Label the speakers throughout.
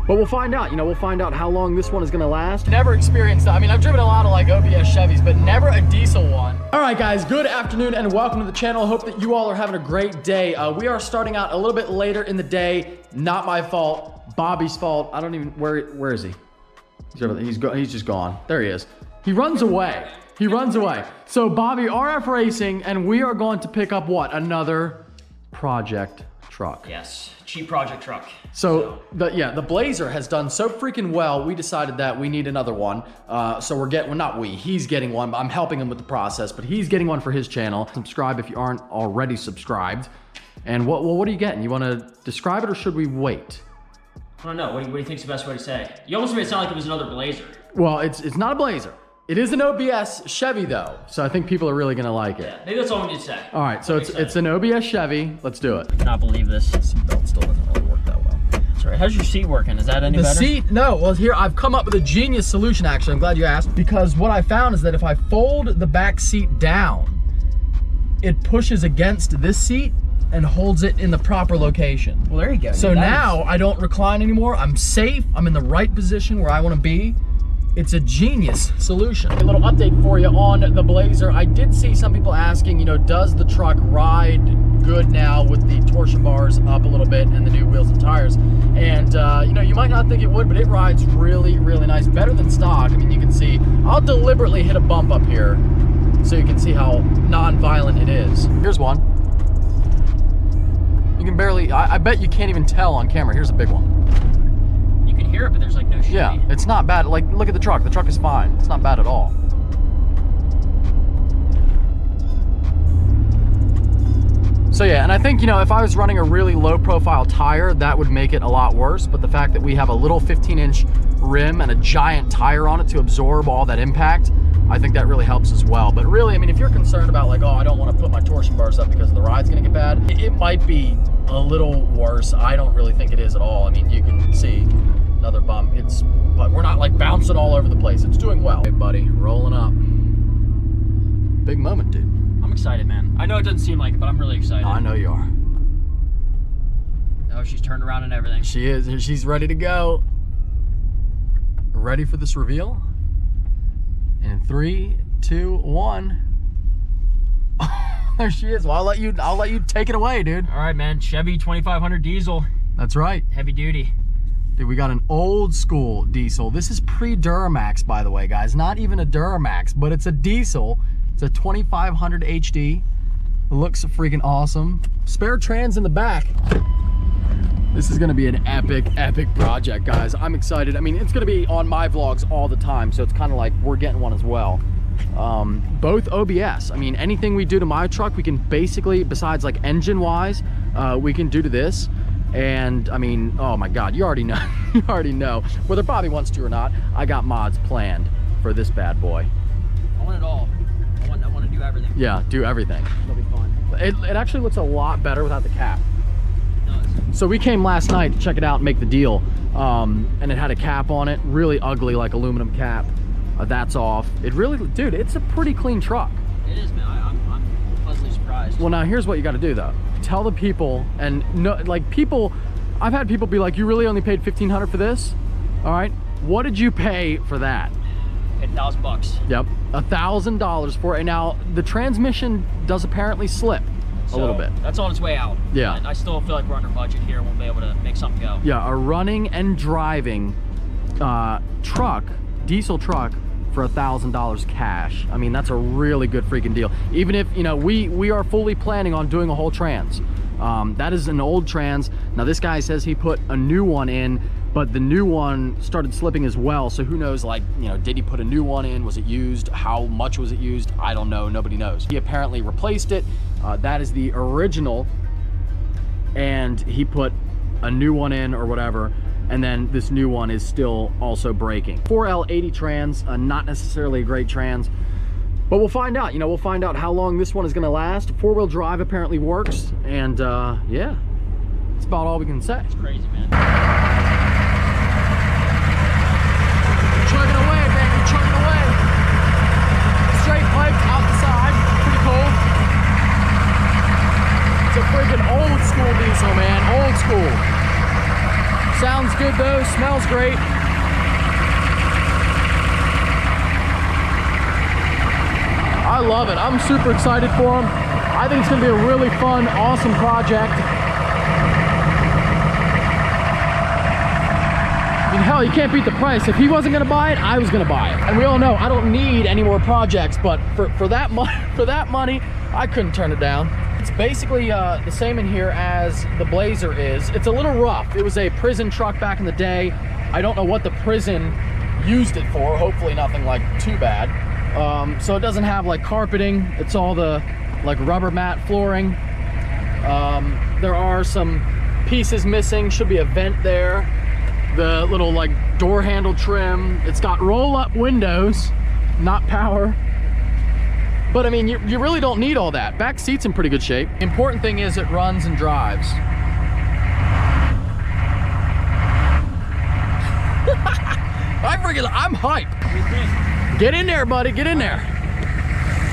Speaker 1: But we'll find out, we'll find out how long this one is gonna last. Never experienced that. I mean, I've driven a lot of like OBS Chevys, but never a diesel one. All right, guys, good afternoon and welcome to the channel. I hope that you all are having a great day. We are starting out a little bit later in the day. Not my fault, Bobby's fault. I don't even, where is he? He's just gone. There he is. He runs away. He runs away. So Bobby, RF Racing, and we are going to pick up what? Another project truck.
Speaker 2: Yes, cheap project truck.
Speaker 1: So the Blazer has done so freaking well, we decided that we need another one. So we're getting, well, not we, he's getting one. I'm helping him with the process, but he's getting one for his channel. Subscribe if you aren't already subscribed. And what are you getting? You want to describe it or should we wait?
Speaker 2: I don't know. What do you think's the best way to say it? You almost made it sound like it was another Blazer.
Speaker 1: Well, it's not a Blazer. It is an OBS Chevy though, so I think people are really gonna like it.
Speaker 2: Yeah, maybe that's all we need to say.
Speaker 1: All right, so it's an OBS Chevy. Let's do it.
Speaker 2: I cannot believe this seatbelt still doesn't really work that well. Sorry, how's your seat working? Is that any better?
Speaker 1: The seat, no. Well, here I've come up with a genius solution. Actually, I'm glad you asked, because what I found is that if I fold the back seat down, it pushes against this seat and holds it in the proper location.
Speaker 2: Well, there you go.
Speaker 1: So now I don't recline anymore. I'm safe. I'm in the right position where I want to be. It's a genius solution. A little update for you on the Blazer. I did see some people asking, does the truck ride good now with the torsion bars up a little bit and the new wheels and tires? And, you might not think it would, but it rides really, really nice. Better than stock. I mean, you can see, I'll deliberately hit a bump up here so you can see how non-violent it is. Here's one. You can barely, I bet you can't even tell on camera. Here's a big one.
Speaker 2: You can hear it, but there's like no shimmy.
Speaker 1: Yeah, it's not bad. Like, look at the truck. The truck is fine. It's not bad at all. So yeah, and I think, if I was running a really low profile tire, that would make it a lot worse. But the fact that we have a little 15-inch rim and a giant tire on it to absorb all that impact, I think that really helps as well. But really, I mean, if you're concerned about like, oh, I don't want to put my torsion bars up because the ride's gonna get bad, it might be a little worse. I don't really think it is at all. I mean, you can see another bump. But we're not like bouncing all over the place. It's doing well. Hey buddy, rolling up. Big moment, dude.
Speaker 2: I'm excited, man. I know it doesn't seem like it, but I'm really excited.
Speaker 1: I know you are.
Speaker 2: Oh, she's turned around and everything.
Speaker 1: She is. She's ready to go. Ready for this reveal? In 3, 2, 1. There she is. Well, I'll let you take it away, dude.
Speaker 2: All right, man. Chevy 2500 diesel.
Speaker 1: That's right.
Speaker 2: Heavy duty.
Speaker 1: Dude, we got an old school diesel. This is pre-Duramax, by the way, guys. Not even a Duramax, but it's a diesel. It's a 2500 HD. It looks freaking awesome. Spare trans in the back. This is gonna be an epic project, guys. I'm excited. I mean, it's gonna be on my vlogs all the time, so it's kind of like we're getting one as well. Both OBS. I mean, anything we do to my truck, we can basically, besides like engine-wise, we can do to this. And I mean, oh my God, you already know. You already know. Whether Bobby wants to or not, I got mods planned for this bad boy.
Speaker 2: I want it all. I want to do everything.
Speaker 1: Yeah, do everything.
Speaker 2: It'll be fun.
Speaker 1: It actually looks a lot better without the cap.
Speaker 2: It does.
Speaker 1: So we came last night to check it out and make the deal. And it had a cap on it, really ugly, like aluminum cap. That's off. It really, dude, it's a pretty clean truck.
Speaker 2: It is, man. I'm pleasantly surprised.
Speaker 1: Well, now here's what you got to do though. Tell the people, and no, like people, I've had people be like, you really only paid $1,500 for this? All right, what did you pay for that?
Speaker 2: Paid $1,000.
Speaker 1: Yep, $1,000 for it. Now the transmission does apparently slip a little bit.
Speaker 2: That's on its way out.
Speaker 1: Yeah.
Speaker 2: And I still feel like we're under budget here. We'll be able to make something go.
Speaker 1: Yeah, a running and driving truck, diesel truck, for $1,000 cash. I mean, that's a really good freaking deal. Even if, we are fully planning on doing a whole trans. That is an old trans. Now this guy says he put a new one in, but the new one started slipping as well. So who knows, like, did he put a new one in? Was it used? How much was it used? I don't know. Nobody knows. He apparently replaced it. That is the original. And he put a new one in or whatever. And then this new one is still also breaking. 4L80 trans, not necessarily a great trans, but we'll find out. We'll find out how long this one is gonna last. 4-wheel drive apparently works, and yeah, that's about all we can say.
Speaker 2: It's crazy, man.
Speaker 1: Chugging away, baby, chugging away. Straight pipe out the side, pretty cool. It's a freaking old school diesel, man, old school. Sounds good though, smells great. I love it. I'm super excited for him. I think it's gonna be a really fun, awesome project. I mean, hell, you can't beat the price. If he wasn't gonna buy it, I was gonna buy it. And we all know I don't need any more projects, but for that money, I couldn't turn it down. It's basically the same in here as the Blazer is. It's a little rough. It was a prison truck back in the day. I don't know what the prison used it for. Hopefully nothing like too bad. So it doesn't have like carpeting. It's all the like rubber mat flooring. There are some pieces missing. Should be a vent there. The little like door handle trim. It's got roll up windows, not power. But I mean, you really don't need all that. Back seat's in pretty good shape. The important thing is it runs and drives. I'm hype. Get in there, buddy, get in there.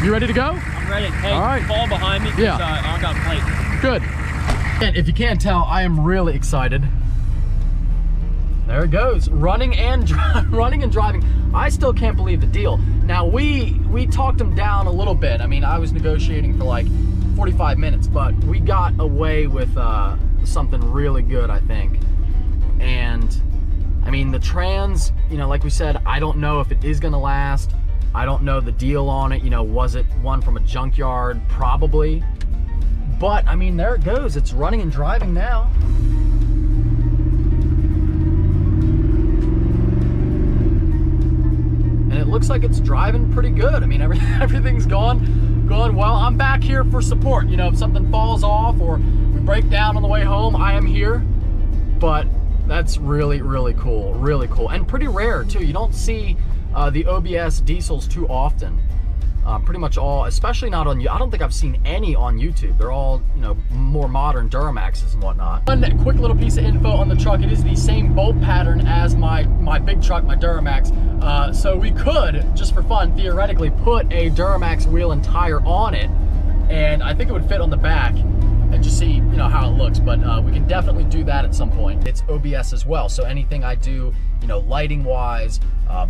Speaker 1: You ready to go?
Speaker 2: I'm ready. Hey,
Speaker 1: all right.
Speaker 2: Fall behind me,
Speaker 1: yeah.
Speaker 2: I got a plate.
Speaker 1: Good. And if you can't tell, I am really excited. There it goes, running and driving. I still can't believe the deal. Now we talked him down a little bit. I mean, I was negotiating for like 45 minutes, but we got away with something really good, I think. And I mean, the trans, you know, like we said, I don't know if it is gonna last. I don't know the deal on it. You know, was it one from a junkyard? Probably. But I mean, there it goes. It's running and driving now. And it looks like it's driving pretty good. I mean, everything's going well. I'm back here for support. You know, if something falls off or we break down on the way home, I am here. But that's really, really cool. Really cool. And pretty rare too. You don't see the OBS diesels too often. Pretty much all, especially not on, I don't think I've seen any on YouTube. They're all, you know, more modern Duramaxes and whatnot. One quick little piece of info on the truck. It is the same bolt pattern as my big truck, my Duramax. So we could, just for fun, theoretically put a Duramax wheel and tire on it. And I think it would fit on the back and just see, you know, how it looks. But we can definitely do that at some point. It's OBS as well. So anything I do, you know, lighting wise,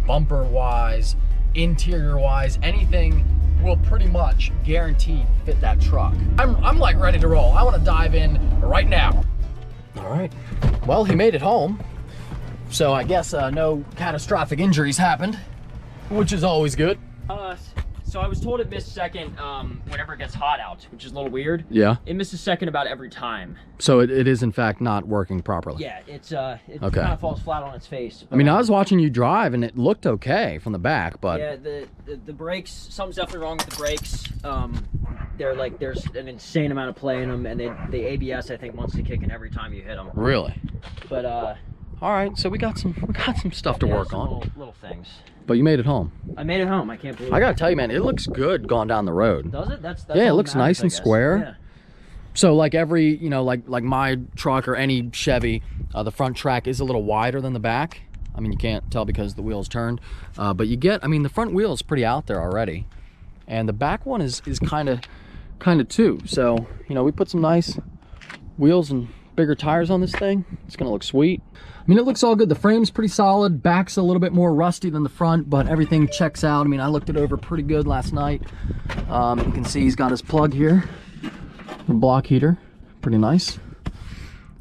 Speaker 1: bumper wise, interior wise, anything will pretty much guaranteed fit that truck. I'm like ready to roll. I want to dive in right now. All right, well, he made it home, so I guess no catastrophic injuries happened, which is always good.
Speaker 2: So I was told it missed second whenever it gets hot out, which is a little weird.
Speaker 1: Yeah.
Speaker 2: It misses second about every time.
Speaker 1: So it is in fact not working properly.
Speaker 2: Yeah, it
Speaker 1: okay.
Speaker 2: kind of falls flat on its face.
Speaker 1: I mean, I was watching you drive and it looked okay from the back, but
Speaker 2: yeah, the brakes, something's definitely wrong with the brakes. They're like, there's an insane amount of play in them, and the ABS I think wants to kick in every time you hit them.
Speaker 1: Really?
Speaker 2: But
Speaker 1: all right, so we got some stuff to work on.
Speaker 2: Little things.
Speaker 1: But you made it home.
Speaker 2: I made it home. I can't believe it.
Speaker 1: I gotta tell you, man, it looks good going down the road.
Speaker 2: Does it? That's
Speaker 1: yeah, it looks nice and square.
Speaker 2: Yeah.
Speaker 1: So like every, you know, like my truck or any Chevy, the front track is a little wider than the back. I mean, you can't tell because the wheel's turned, but you get, I mean, the front wheel is pretty out there already, and the back one is kind of too. So, you know, we put some nice wheels and bigger tires on this thing. It's gonna look sweet. I mean, it looks all good. The frame's pretty solid. Back's a little bit more rusty than the front, but everything checks out. I mean, I looked it over pretty good last night. You can see he's got his plug here, the block heater, pretty nice.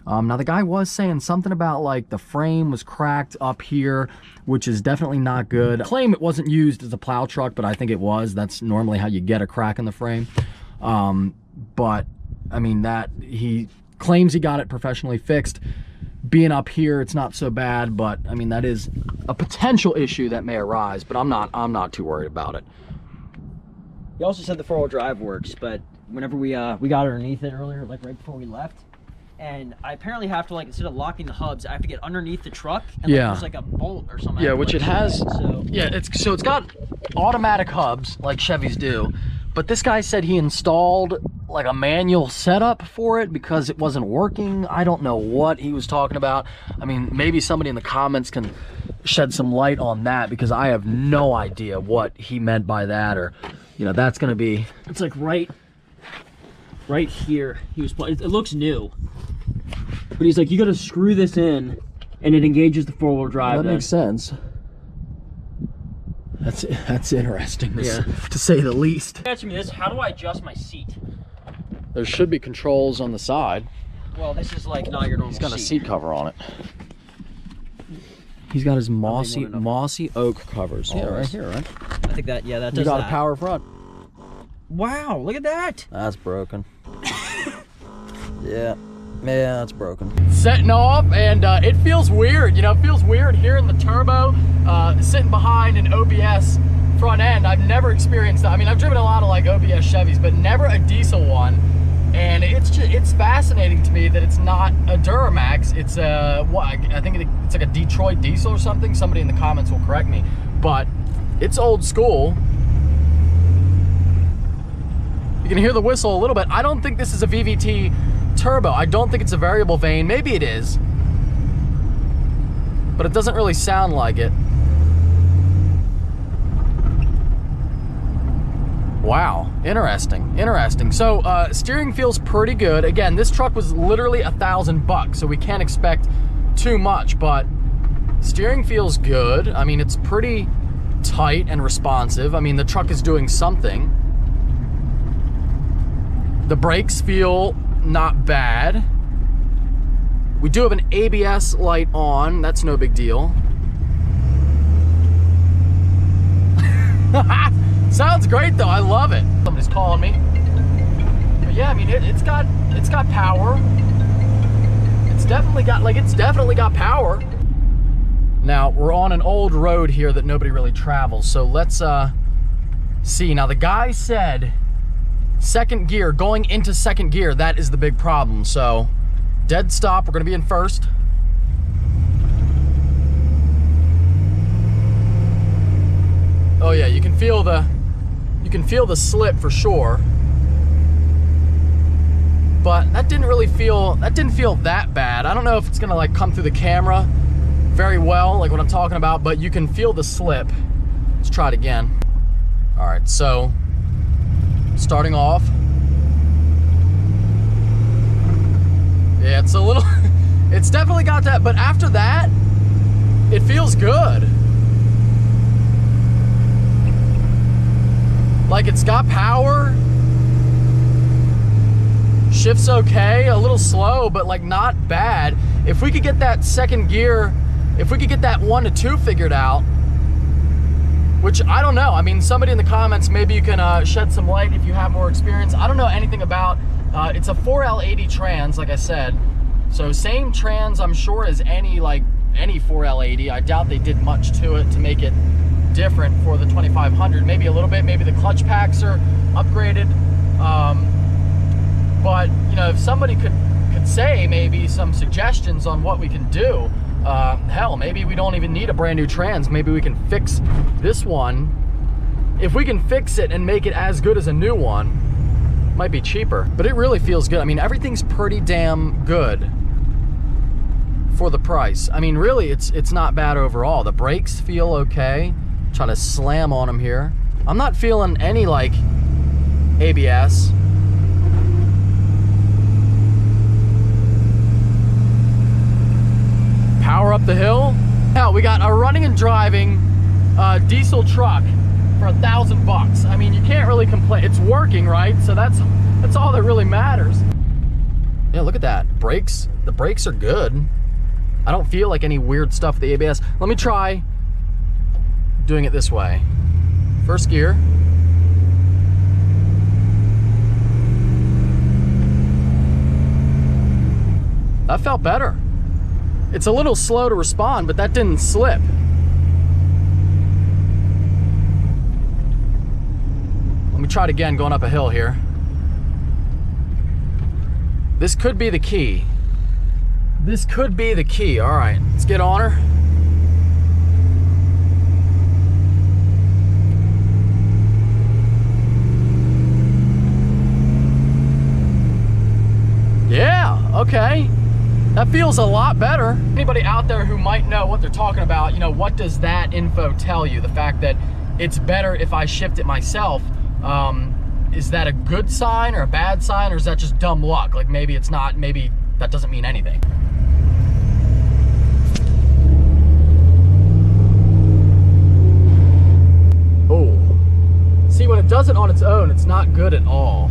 Speaker 1: Now the guy was saying something about like the frame was cracked up here, which is definitely not good. Claim it wasn't used as a plow truck, but I think it was. That's normally how you get a crack in the frame. But I mean, that he claims he got it professionally fixed. Being up here, it's not so bad, but I mean, that is a potential issue that may arise, but I'm not too worried about it.
Speaker 2: He also said the four-wheel drive works, but whenever we got underneath it earlier, like right before we left, and I apparently have to, like, instead of locking the hubs, I have to get underneath the truck, and like, there's like a bolt or something.
Speaker 1: Yeah, which it has.
Speaker 2: So
Speaker 1: yeah, it's got automatic hubs like Chevys do, but this guy said he installed like a manual setup for it because it wasn't working. I don't know what he was talking about. I mean, maybe somebody in the comments can shed some light on that, because I have no idea what he meant by that, or, you know, that's gonna be,
Speaker 2: it's like right here. He was, it looks new, but he's like, you got to screw this in and it engages the four-wheel drive.
Speaker 1: That makes sense. That's interesting, to say the least.
Speaker 2: Answer me this: how do I adjust my seat?
Speaker 1: There should be controls on the side.
Speaker 2: Well, this is like not your normal.
Speaker 1: He's got a seat cover on it. He's got his mossy oak covers. Yeah, right here, right?
Speaker 2: I think that, yeah, that does.
Speaker 1: You got
Speaker 2: that.
Speaker 1: a power front.
Speaker 2: Wow, look at that.
Speaker 1: That's broken. Yeah, that's broken. Setting off, and it feels weird. You know, it feels weird hearing the turbo sitting behind an OBS front end. I've never experienced that. I mean, I've driven a lot of like OBS Chevys, but never a diesel one. And it's fascinating to me that it's not a Duramax. It's I think it's like a Detroit diesel or something. Somebody in the comments will correct me, but it's old school. You can hear the whistle a little bit. I don't think this is a VVT turbo. I don't think it's a variable vane. Maybe it is, but it doesn't really sound like it. Wow, interesting. So steering feels pretty good. Again, this truck was literally $1,000, so we can't expect too much, but steering feels good. I mean, it's pretty tight and responsive. I mean, the truck is doing something. The brakes feel not bad. We do have an ABS light on. That's no big deal. Sounds great though, I love it. Somebody's calling me. But yeah, I mean, it's got power. It's definitely got power. Now, we're on an old road here that nobody really travels, so let's see. Now, the guy said second gear, going into second gear, that is the big problem. So, dead stop, we're gonna be in first. Oh yeah, you can feel the slip for sure. But that didn't feel that bad. I don't know if it's gonna like come through the camera very well, like what I'm talking about, but you can feel the slip. Let's try it again. All right, so starting off. Yeah, it's a little, it's definitely got that, but after that, it feels good. Like it's got power. Shift's okay, a little slow, but like not bad. If we could get that second gear, if we could get that 1 to 2 figured out, which I don't know. I mean, somebody in the comments, maybe you can shed some light if you have more experience. I don't know anything about, it's a 4L80 trans, like I said. So same trans, I'm sure, as any 4L80. I doubt they did much to it to make it different for the 2500. Maybe a little bit, maybe the clutch packs are upgraded. But you know, if somebody could say maybe some suggestions on what we can do, hell, maybe we don't even need a brand new trans. Maybe we can fix this one. If we can fix it and make it as good as a new one, might be cheaper, but it really feels good. I mean, everything's pretty damn good for the price. I mean, really, it's not bad overall. The brakes feel okay. Trying to slam on them here. I'm not feeling any like ABS. Power up the hill. Now we got a running and driving diesel truck for $1,000. I mean, you can't really complain. It's working, right? So that's all that really matters. Yeah, look at that. Brakes. The brakes are good. I don't feel like any weird stuff with the ABS. Let me try doing it this way. First gear. That felt better. It's a little slow to respond, but that didn't slip. Let me try it again going up a hill here. This could be the key. This could be the key. All right, let's get on her. Yeah, okay. That feels a lot better. Anybody out there who might know what they're talking about, you know, what does that info tell you? The fact that it's better if I shift it myself, is that a good sign or a bad sign, or is that just dumb luck? Like maybe it's not, maybe that doesn't mean anything. It's not good at all.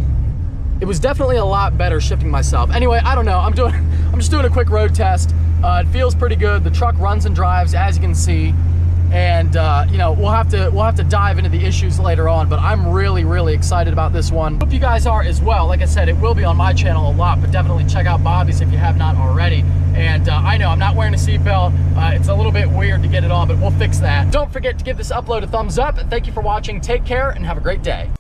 Speaker 1: It was definitely a lot better shifting myself. Anyway, I don't know. I'm just doing a quick road test. It feels pretty good. The truck runs and drives, as you can see. And you know, we'll have to dive into the issues later on, but I'm really excited about this one. Hope you guys are as well. Like I said, it will be on my channel a lot, but definitely check out Bobby's if you have not already. And I know I'm not wearing a seatbelt. It's a little bit weird to get it on, but we'll fix that. Don't forget to give this upload a thumbs up. Thank you for watching. Take care and have a great day.